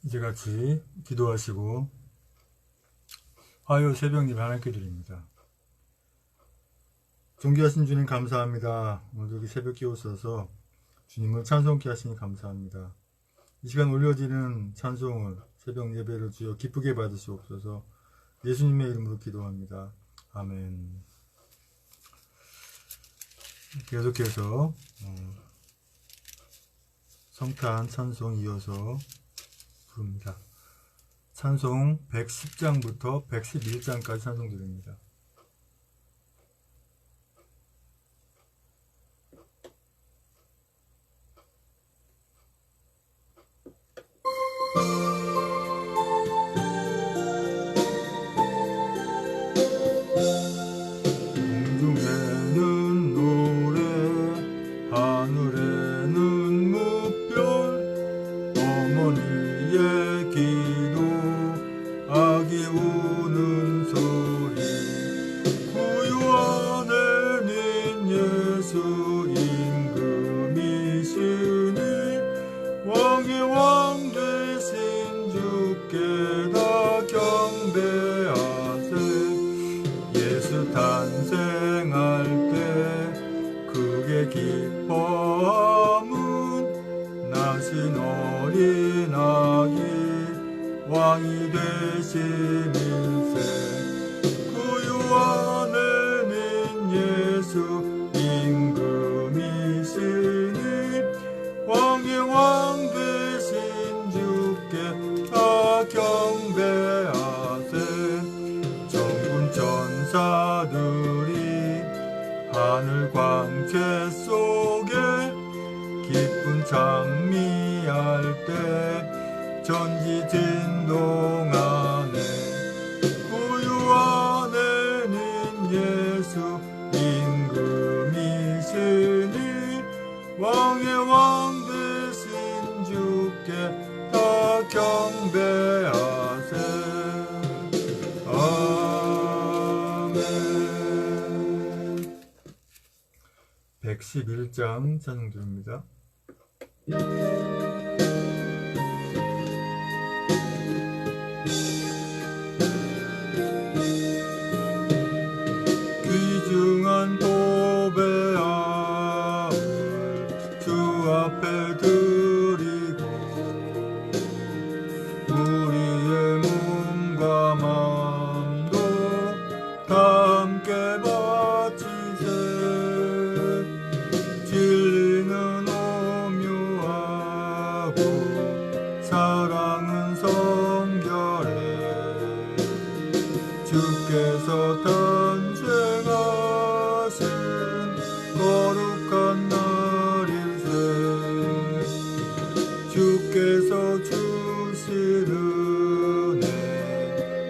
이제 같이 기도하시고 화요 새벽 예배 하나님께 드립니다. 존귀하신 주님 감사합니다. 오늘도 여기 새벽 깨우셔서 주님을 찬송케 하시니 감사합니다. 이 시간 올려지는 찬송을 새벽 예배를 주여 기쁘게 받으시옵소서. 예수님의 이름으로 기도합니다. 아멘. 계속해서 성탄 찬송 이어서 부릅니다. 찬송 110장부터 111장까지 찬송 드립니다. 공중에는 노래, 하늘에는 무별, 어머니의 기도, 아기 우는 소리, 구유 안에는 예수 임금이시니 왕의 왕 되신 주께 다 경배하세. 예수 탄생할 때 크게 기뻐함은 나신 어린 아기 왕이 되심일세. 구유 안에는 예수 임금이시니 왕의 왕 되신 주께 다 경배하세. 전군 천사들이 하늘 광채 속에 기쁜 장미할 때 전지 진동하네. 구유 안에는 예수 임금이시니 왕의 왕 되신 주께 다 경배하세. 아멘. 111장 찬송 드립니다. 귀중한 도배함을 주 앞에 드리고 우리의 몸과 마음도 다 함께 바치세. 진리는 오묘하고 사랑은 성결해. 주께서 탄생하신 거룩한 날일세. 주께서 주신 은혜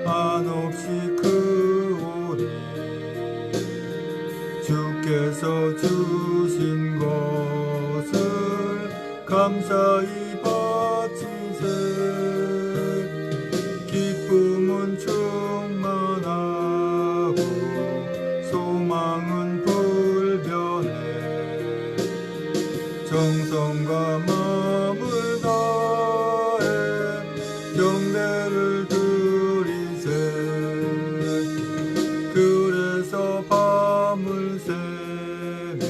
한없이 크오니 주께서 주신 것을 감사히 바치세. 기쁨은 충만하고 소망은 불변해. 정성과 마음을 다해 경배를 드리세. 그래서 밤을 새며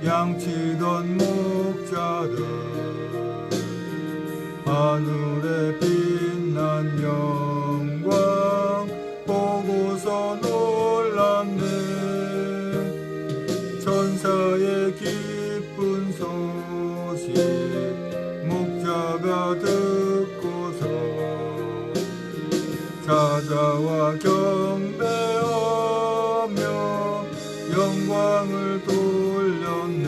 양치던 목자들 하늘에 빛난 영광 보고서 놀랐네. 천사의 기쁜 소식 목자가 듣고서 찾아와 경배하며 영광을 돌렸네.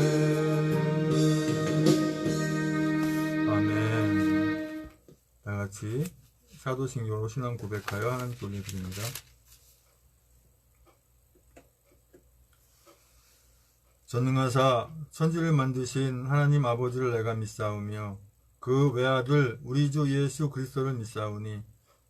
아멘. 다같이 사도신경으로 신앙 고백하여 하나님께 올려드립니다. 전능하사 천지를 만드신 하나님 아버지를 내가 믿사오며 그 외아들 우리 주 예수 그리스도를 믿사오니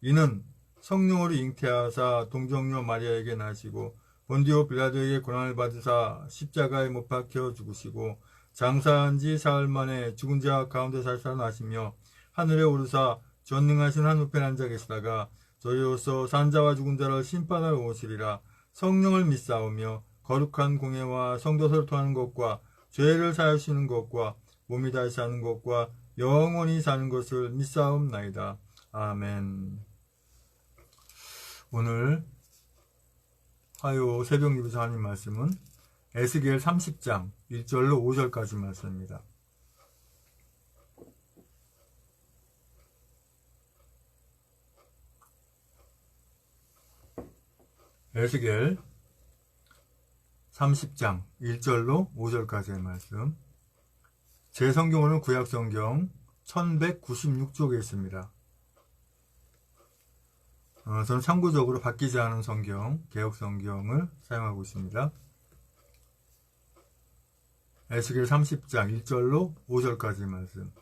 이는 성령으로 잉태하사 동정녀 마리아에게 나시고 본디오 빌라도에게 고난을 받으사 십자가에 못 박혀 죽으시고 장사한 지 사흘 만에 죽은 자 가운데 살아나시며 하늘에 오르사 전능하신 하늘편 앉아 계시다가 저희로서 산자와 죽은 자를 심판하러 오시리라. 성령을 믿사오며 거룩한 공예와 성도서를 통하는 것과 죄를 사하시는 것과 몸이 다시 사는 것과 영원히 사는 것을 믿사옵나이다. 아멘. 오늘 화요 새벽 예배에서 하는 말씀은 에스겔 30장 1절로 5절까지 말씀입니다. 에스겔 30장 1절로 5절까지의 말씀. 제 성경으로는 구약성경 1196쪽에 있습니다. 저는 참고적으로 바뀌지 않은 성경, 개혁성경을 사용하고 있습니다. 에스겔 30장 1절로 5절까지 말씀.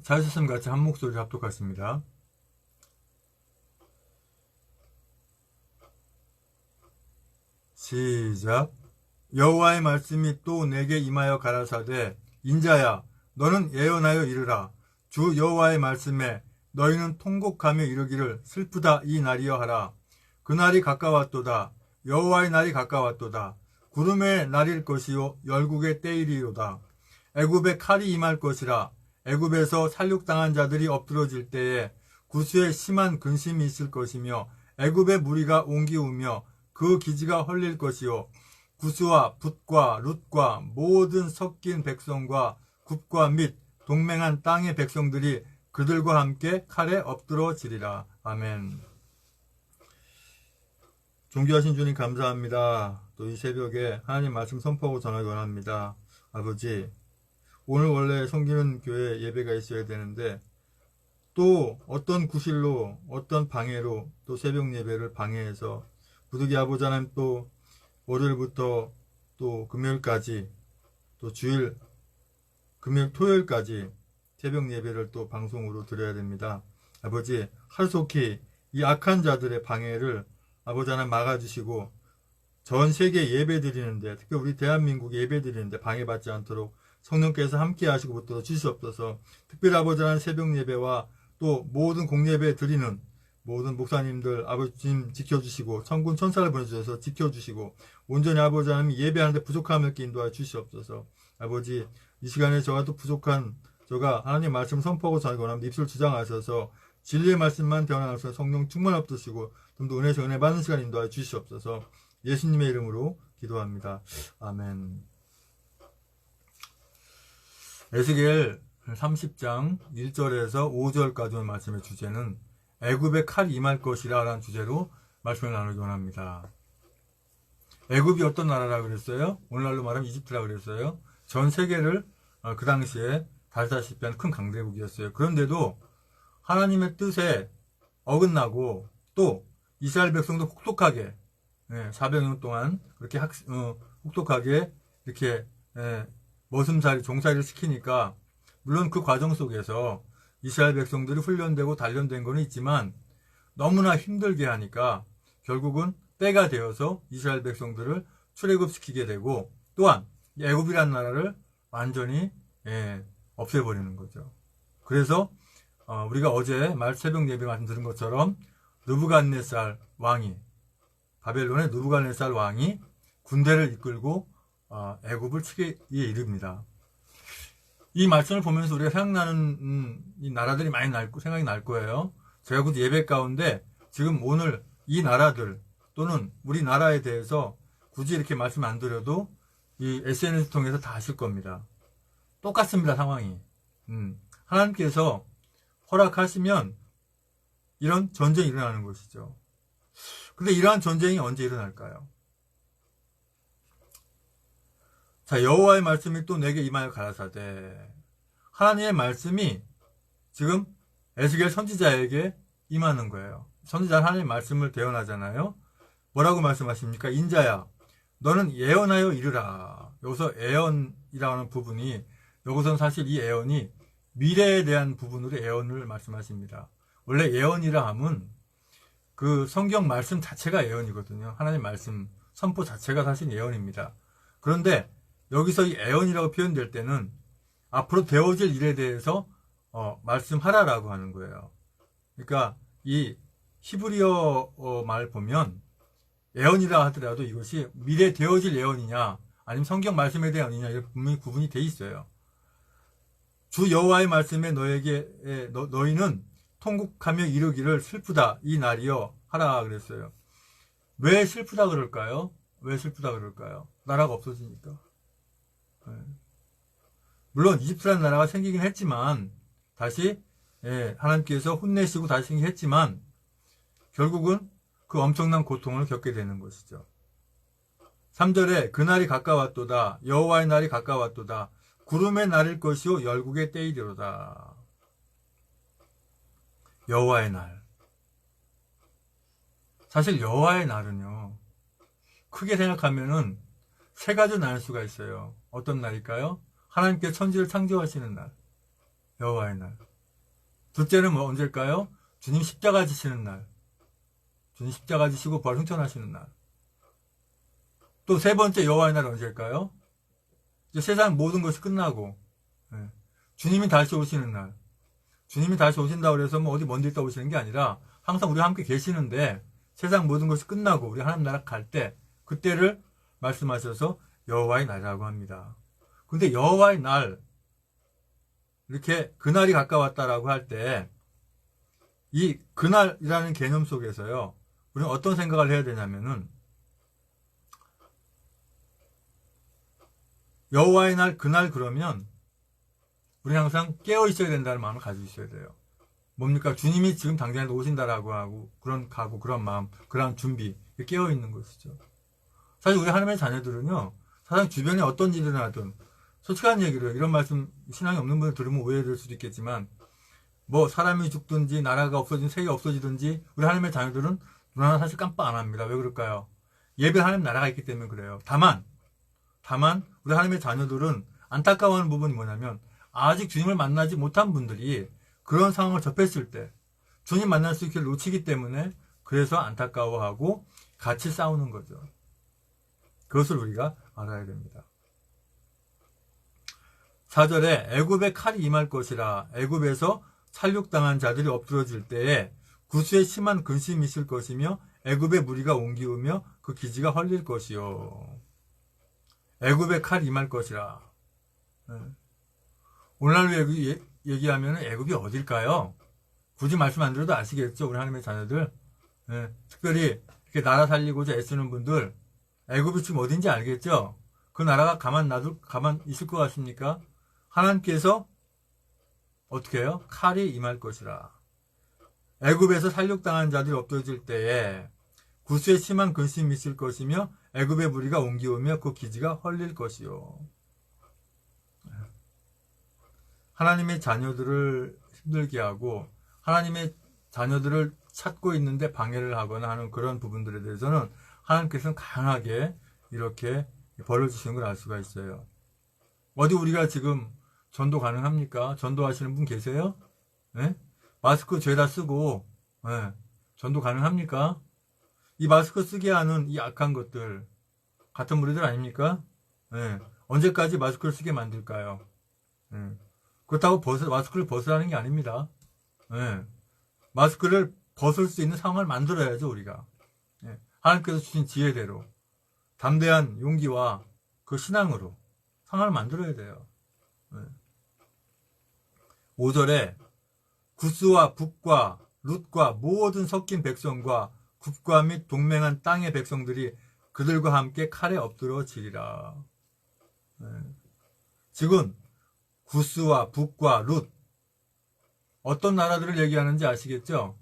잘하셨으면 같이 한 목소리 합독하십니다. 시작. 여호와의 말씀이 또 내게 임하여 가라사대 인자야 너는 예언하여 이르라. 주 여호와의 말씀에 너희는 통곡하며 이르기를 슬프다 이 날이여 하라. 그날이 가까웠도다. 여호와의 날이 가까웠도다. 구름의 날일 것이요 열국의 때이리로다. 애굽의 칼이 임할 것이라. 애굽에서 살육당한 자들이 엎드러질 때에 구수에 심한 근심이 있을 것이며 애굽의 무리가 옹기우며 그 기지가 헐릴 것이요 구스와 붓과 룻과 모든 섞인 백성과 굽과 및 동맹한 땅의 백성들이 그들과 함께 칼에 엎드러지리라. 아멘. 존귀하신 주님 감사합니다. 또 이 새벽에 하나님 말씀 선포하고 전하기 원합니다. 아버지, 오늘 원래 섬기는 교회 예배가 있어야 되는데 또 어떤 구실로 어떤 방해로 또 새벽 예배를 방해해서 부득이 아버지 하나님 또 월요일부터 또 금요일까지 또 주일 금요일 토요일까지 새벽 예배를 또 방송으로 드려야 됩니다. 아버지 하루속히 이 악한 자들의 방해를 아버지 하나님 막아주시고 전 세계 예배 드리는데 특히 우리 대한민국 예배 드리는데 방해받지 않도록 성령께서 함께 하시고 붙들어 주시옵소서. 특별히 아버지 하나님 새벽 예배와 또 모든 공예배 드리는 모든 목사님들 아버지님 지켜주시고 천군 천사를 보내주셔서 지켜주시고 온전히 아버지 하나님 예배하는데 부족함을 없게 인도하여 주시옵소서. 아버지 이 시간에 저가 또 부족한 저가 하나님 말씀 선포하고 전하기 원합니다. 입술 주장하셔서 진리의 말씀만 대언하셔서 성령 충만 없으시고 좀 더 은혜에서 은혜 받는 시간 인도하여 주시옵소서. 예수님의 이름으로 기도합니다. 아멘. 에스겔 30장 1절에서 5절까지의 말씀의 주제는 애굽의 칼이 임할 것이라 라는 주제로 말씀을 나누기 원합니다. 애굽이 어떤 나라라 그랬어요? 오늘날로 말하면 이집트라 그랬어요. 전 세계를 그 당시에 다스다시피 한 큰 강대국이었어요. 그런데도 하나님의 뜻에 어긋나고 또 이스라엘 백성도 혹독하게 400년 동안 그렇게 혹독하게 이렇게 머슴살이 종살이를 시키니까 물론 그 과정 속에서 이스라엘 백성들이 훈련되고 단련된 건 있지만 너무나 힘들게 하니까 결국은 때가 되어서 이스라엘 백성들을 출애굽시키게 되고 또한 애굽이라는 나라를 완전히 없애버리는 거죠. 그래서 우리가 어제 새벽 예배 말씀 들은 것처럼 느부갓네살 왕이 바벨론의 느부갓네살 왕이 군대를 이끌고 애굽을 치게 이릅니다. 이 말씀을 보면서 우리가 생각나는 이 나라들이 많이 생각이 날 거예요. 제가 굳이 예배 가운데 지금 오늘 이 나라들 또는 우리나라에 대해서 굳이 이렇게 말씀 안 드려도 이 SNS 통해서 다 아실 겁니다. 똑같습니다, 상황이. 하나님께서 허락하시면 이런 전쟁이 일어나는 것이죠. 근데 이러한 전쟁이 언제 일어날까요? 자, 여호와의 말씀이 또 내게 임하여 가라사대. 하나님의 말씀이 지금 에스겔 선지자에게 임하는 거예요. 선지자는 하나님의 말씀을 대언하잖아요. 뭐라고 말씀하십니까? 인자야, 너는 예언하여 이르라. 여기서 예언이라고 하는 부분이 여기서는 사실 이 예언이 미래에 대한 부분으로 예언을 말씀하십니다. 원래 예언이라 함은 그 성경 말씀 자체가 예언이거든요. 하나님 말씀 선포 자체가 사실 예언입니다. 그런데 여기서 이 예언이라고 표현될 때는 앞으로 되어질 일에 대해서 말씀하라라고 하는 거예요. 그러니까 이 히브리어 말 보면 예언이라 하더라도 이것이 미래 되어질 예언이냐 아니면 성경 말씀에 대한 예언이냐 이렇게 분명히 구분이 돼 있어요. 주 여호와의 말씀에 너희는 통곡하며 이르기를 슬프다 이 날이여 하라 그랬어요. 왜 슬프다 그럴까요? 왜 슬프다 그럴까요? 나라가 없어지니까. 물론 이집트라는 나라가 생기긴 했지만 다시 하나님께서 혼내시고 다시 생기긴 했지만 결국은 그 엄청난 고통을 겪게 되는 것이죠. 3절에 그날이 가까웠도다 여호와의 날이 가까웠도다 구름에 나를 것이요 열국의 때이리로다. 여호와의 날. 사실 여호와의 날은요 크게 생각하면은 세 가지 나눌 수가 있어요. 어떤 날일까요? 하나님께 천지를 창조하시는 날 여호와의 날. 둘째는 언제일까요? 주님 십자가 지시는 날. 주님 십자가 지시고 부활 승천하시는 날. 또 세 번째 여호와의 날 언제일까요? 이제 세상 모든 것이 끝나고 주님이 다시 오시는 날. 주님이 다시 오신다고 해서 어디 먼 데 있다 오시는 게 아니라 항상 우리와 함께 계시는데 세상 모든 것이 끝나고 우리 하나님 나라 갈 때 그때를 말씀하셔서 여호와의 날이라고 합니다. 근데 여호와의 날 이렇게 그날이 가까웠다라고 할 때 이 그날이라는 개념 속에서요 우리는 어떤 생각을 해야 되냐면은 여호와의 날 그날 그러면 우리는 항상 깨어 있어야 된다는 마음을 가지고 있어야 돼요. 뭡니까? 주님이 지금 당장에 오신다라고 하고 그런 각오, 그런 마음, 그런 준비 깨어 있는 것이죠. 사실 우리 하나님의 자녀들은요 사실 주변에 어떤 일이 일어나든 솔직한 얘기로 이런 말씀 신앙이 없는 분들 들으면 오해될 수도 있겠지만 사람이 죽든지 나라가 없어지든지 세계가 없어지든지 우리 하나님의 자녀들은 눈 하나 사실 깜빡 안 합니다. 왜 그럴까요? 예배 하나님 나라가 있기 때문에 그래요. 다만 우리 하나님의 자녀들은 안타까워하는 부분이 뭐냐면 아직 주님을 만나지 못한 분들이 그런 상황을 접했을 때 주님 만날 수 있기를 놓치기 때문에 그래서 안타까워하고 같이 싸우는 거죠. 그것을 우리가 알아야 됩니다. 4절에 애굽의 칼이 임할 것이라 애굽에서 살육당한 자들이 엎드러질 때에 구수에 심한 근심이 있을 것이며 애굽의 무리가 옮기우며 그 기지가 헐릴 것이요. 애굽의 칼이 임할 것이라. 오늘날로 얘기하면 애굽이 어딜까요? 굳이 말씀 안 드려도 아시겠죠? 우리 하나님의 자녀들. 특별히 이렇게 나라 살리고자 애쓰는 분들 애굽이 지금 어딘지 알겠죠? 그 나라가 가만 있을 것 같습니까? 하나님께서 어떻게 해요? 칼이 임할 것이라. 애굽에서 살육당한 자들이 엎드러질 때에 구수에 심한 근심이 있을 것이며 애굽의 무리가 옮기오며 그 기지가 헐릴 것이요. 하나님의 자녀들을 힘들게 하고 하나님의 자녀들을 찾고 있는데 방해를 하거나 하는 그런 부분들에 대해서는 하나님께서는 강하게 이렇게 벌을 주시는 걸 알 수가 있어요. 어디 우리가 지금 전도 가능합니까? 전도하시는 분 계세요? 네? 마스크 죄다 쓰고 전도 가능합니까? 이 마스크 쓰게 하는 이 악한 것들 같은 무리들 아닙니까? 언제까지 마스크를 쓰게 만들까요? 그렇다고 마스크를 벗으라는 게 아닙니다. 마스크를 벗을 수 있는 상황을 만들어야죠, 우리가. 하나님께서 주신 지혜대로 담대한 용기와 그 신앙으로 상황을 만들어야 돼요. 5절에 구스와 북과 룻과 모든 섞인 백성과 국가 및 동맹한 땅의 백성들이 그들과 함께 칼에 엎드러지리라. 지금 구스와 북과 룻 어떤 나라들을 얘기하는지 아시겠죠?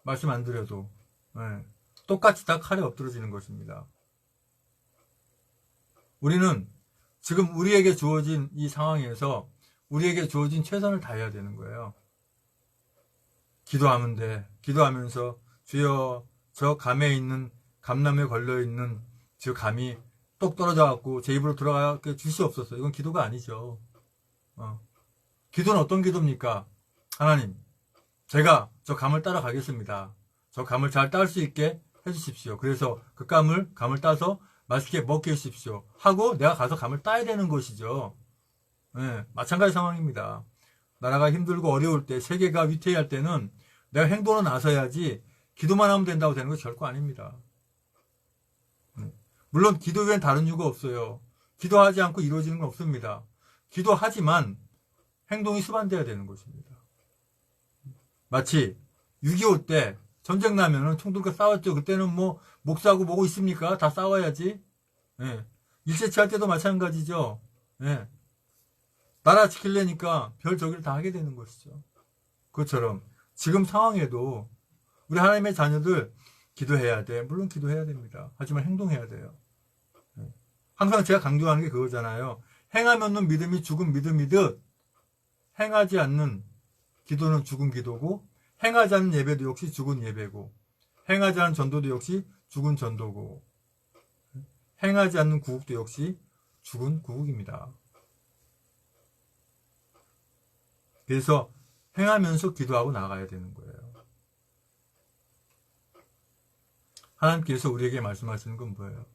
말씀 안 드려도 똑같이 다 칼에 엎드러지는 것입니다. 우리는 지금 우리에게 주어진 이 상황에서 우리에게 주어진 최선을 다해야 되는 거예요. 기도하면 돼. 기도하면서 주여 저 감에 있는 감나무에 걸려있는 저 감이 똑 떨어져갖고 제 입으로 들어가게 주시옵소서. 이건 기도가 아니죠. 기도는 어떤 기도입니까? 하나님, 제가 저 감을 따라가겠습니다. 저 감을 잘 딸 수 있게 해주십시오. 그래서 그 감을 따서 맛있게 먹게 해주십시오. 하고 내가 가서 감을 따야 되는 것이죠. 마찬가지 상황입니다. 나라가 힘들고 어려울 때, 세계가 위태할 때는 내가 행동으로 나서야지 기도만 하면 된다고 되는 거 결코 아닙니다. 물론 기도 외엔 다른 이유가 없어요. 기도하지 않고 이루어지는 건 없습니다. 기도하지만 행동이 수반돼야 되는 것입니다. 마치 6.25 때 전쟁 나면은 총 들고 싸웠죠. 그때는 뭐 목사고 뭐고 있습니까? 다 싸워야지. 예. 일제치할 때도 마찬가지죠. 예. 나라 지키려니까 별 저기를 다 하게 되는 것이죠. 그것처럼 지금 상황에도 우리 하나님의 자녀들 기도해야 돼. 물론 기도해야 됩니다. 하지만 행동해야 돼요. 예. 항상 제가 강조하는 게 그거잖아요. 행하면 없는 믿음이 죽은 믿음이듯 행하지 않는 기도는 죽은 기도고, 행하지 않는 예배도 역시 죽은 예배고, 행하지 않는 전도도 역시 죽은 전도고, 행하지 않는 구국도 역시 죽은 구국입니다. 그래서 행하면서 기도하고 나가야 되는 거예요. 하나님께서 우리에게 말씀하시는 건 뭐예요?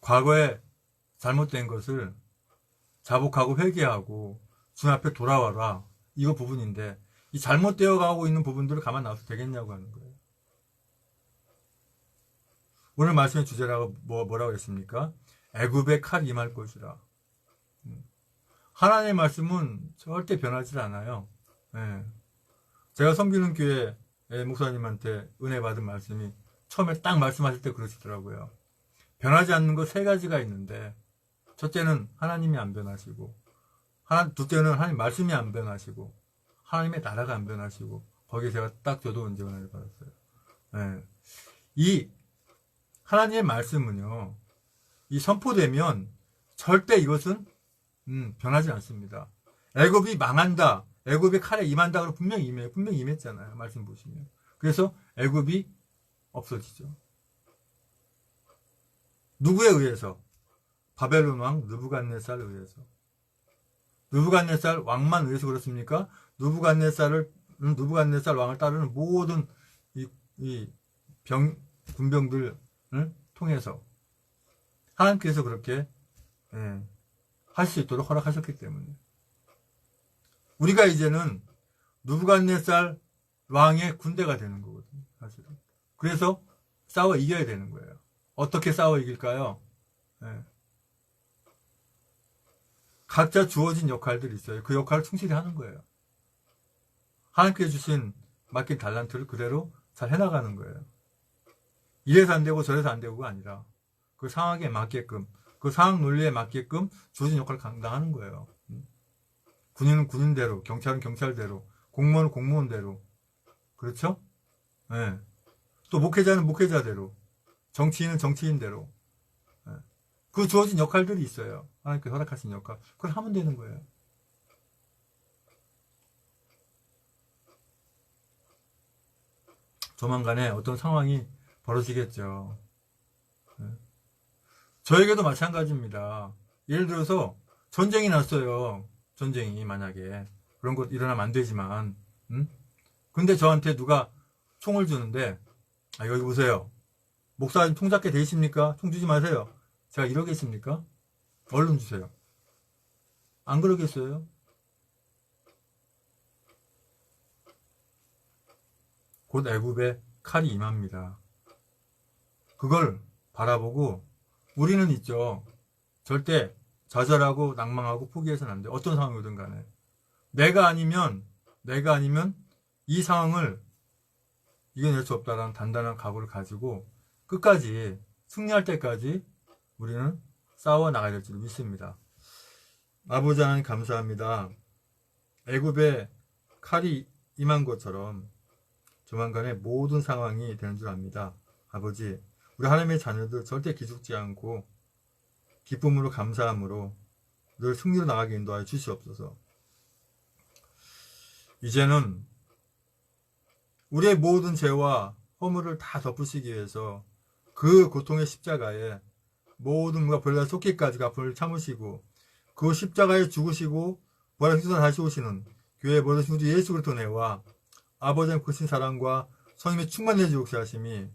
과거에 잘못된 것을 자복하고 회개하고 주 앞에 돌아와라. 이거 부분인데 이 잘못되어 가고 있는 부분들을 가만 놔도 되겠냐고 하는 거예요. 오늘 말씀의 주제라고 뭐라고 했습니까? 애굽의 칼이 임할 것이라. 하나님의 말씀은 절대 변하지 않아요. 예. 제가 섬기는 교회 목사님한테 은혜 받은 말씀이 처음에 딱 말씀하실 때 그러시더라고요. 변하지 않는 것 세 가지가 있는데, 첫째는 하나님이 안 변하시고, 둘째는 하나님 말씀이 안 변하시고, 하나님의 나라가 안 변하시고, 거기에 제가 딱 저도 은혜를 받았어요. 예. 이 하나님의 말씀은요, 이 선포되면 절대 이것은 변하지 않습니다. 애굽이 망한다, 애굽의 칼에 임한다, 그러면 분명히 임해요. 분명히 임했잖아요. 말씀 보시면. 그래서 애굽이 없어지죠. 누구에 의해서? 바벨론 왕 느부갓네살에 의해서. 느부갓네살 왕만 의해서 그렇습니까? 느부갓네살 왕을 따르는 모든 군병들을 통해서 하나님께서 그렇게 할 수 있도록 허락하셨기 때문에 우리가 이제는 느부갓네살 왕의 군대가 되는 거거든요. 사실은. 그래서 싸워 이겨야 되는 거예요. 어떻게 싸워 이길까요? 각자 주어진 역할들이 있어요. 그 역할을 충실히 하는 거예요. 하나님께 주신 맡긴 달란트를 그대로 잘 해나가는 거예요. 이래서 안 되고 저래서 안 되고가 아니라 그 상황에 맞게끔, 그 상황 논리에 맞게끔 주어진 역할을 감당하는 거예요. 군인은 군인대로, 경찰은 경찰대로, 공무원은 공무원대로. 그렇죠? 네. 또 목회자는 목회자대로, 정치인은 정치인대로. 네. 그 주어진 역할들이 있어요. 하나님께 허락하신 역할. 그걸 하면 되는 거예요. 조만간에 어떤 상황이 벌어지겠죠. 네. 저에게도 마찬가지입니다. 예를 들어서 전쟁이 났어요. 전쟁이 만약에 그런 것 일어나면 안 되지만, 근데 저한테 누가 총을 주는데, 여기 보세요. 목사님 총 잡게 돼 있습니까? 총 주지 마세요. 제가 이러겠습니까? 얼른 주세요. 안 그러겠어요? 곧 애굽에 칼이 임합니다. 그걸 바라보고 우리는 있죠. 절대 좌절하고 낭망하고 포기해서는 안 돼. 어떤 상황이든 간에. 내가 아니면 이 상황을 이겨낼 수 없다라는 단단한 각오를 가지고 끝까지 승리할 때까지 우리는 싸워 나가야 될 줄 믿습니다. 아버지 하나님 감사합니다. 애굽에 칼이 임한 것처럼 조만간에 모든 상황이 되는 줄 압니다. 아버지, 우리 하나님의 자녀들 절대 기죽지 않고 기쁨으로 감사함으로 늘 승리로 나가게 인도하여 주시옵소서. 이제는 우리의 모든 죄와 허물을 다 덮으시기 위해서 그 고통의 십자가에 모든 문과 벌레가 쏟기까지 아픔을 참으시고 그 십자가에 죽으시고 부활하시고 다시 오시는 교회의 모든 우주 예수 그리스도 은혜와 아버지의 크신 사랑과 성령의 충만해 주옵시하심이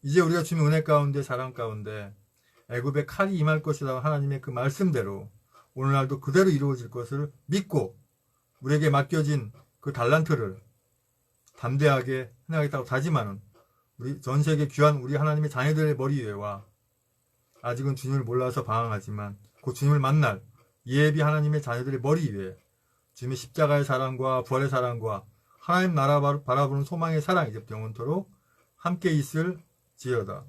이제 우리가 주는 은혜 가운데 사랑 가운데 애굽의 칼이 임할 것이라고 하나님의 그 말씀대로 오늘날도 그대로 이루어질 것을 믿고 우리에게 맡겨진 그 달란트를 담대하게 해나가겠다고 다짐하는 우리 전 세계 귀한 우리 하나님의 자녀들의 머리 위에와 아직은 주님을 몰라서 방황하지만 곧 주님을 만날 예비 하나님의 자녀들의 머리 위에 주님의 십자가의 사랑과 부활의 사랑과 하나님 나라 바라보는 소망의 사랑이 이제부터 영원토록 함께 있을 지어다.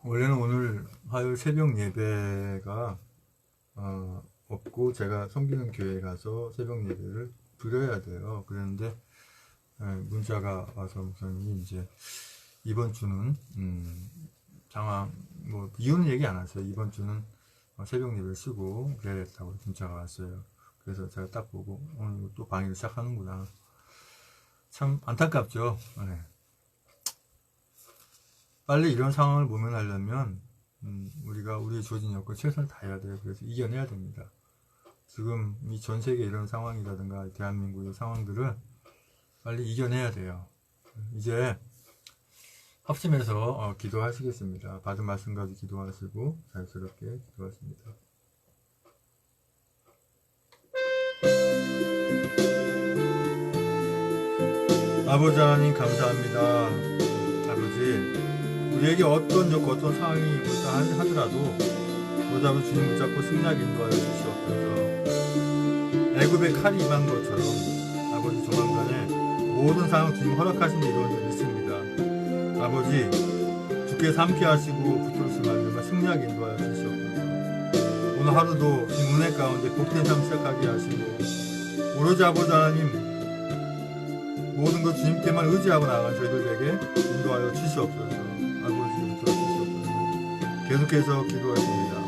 원래는 오늘 화요일 새벽 예배가 없고 제가 섬기는 교회에 가서 새벽 예배를 드려야 돼요. 그런데 문자가 와서 목사님이 이제 이번 주는 상황 뭐 이유는 얘기 안 하세요. 이번 주는 새벽 예배를 쓰고 그래야겠다고 문자가 왔어요. 그래서 제가 딱 보고 오늘 또 방해를 시작하는구나. 참 안타깝죠. 네. 빨리 이런 상황을 모면하려면 우리가 우리의 주어진 여건 최선을 다해야 돼요. 그래서 이겨내야 됩니다. 지금 이 전 세계 이런 상황이라든가 대한민국의 상황들을 빨리 이겨내야 돼요. 이제 합심해서 기도하시겠습니다. 받은 말씀 가지고 기도하시고 자유스럽게 기도하십니다. 아버지 하나님 감사합니다. 아버지 우리에게 어떤 적 어떤 상황이 올까 하더라도 보다도 주님 붙잡고 승리하게 인도하여 주시옵소서. 애굽의 칼이 임한 것처럼 아버지 조만간에 모든 상황 주님 허락하신 일 이루어질 믿습니다. 아버지 주께서 함께 하시고 붙들었을 만들면 승리하게 인도하여 주시옵소서. 오늘 하루도 주님 은혜 가운데 복된 삶 시작하게 하시고 오로지 아버지 하나님 모든 것 주님께만 의지하고 나아간 저희들에게 인도하여 주시옵소서. 아버지 붙들어 주시옵소서. 계속해서 기도하십니다.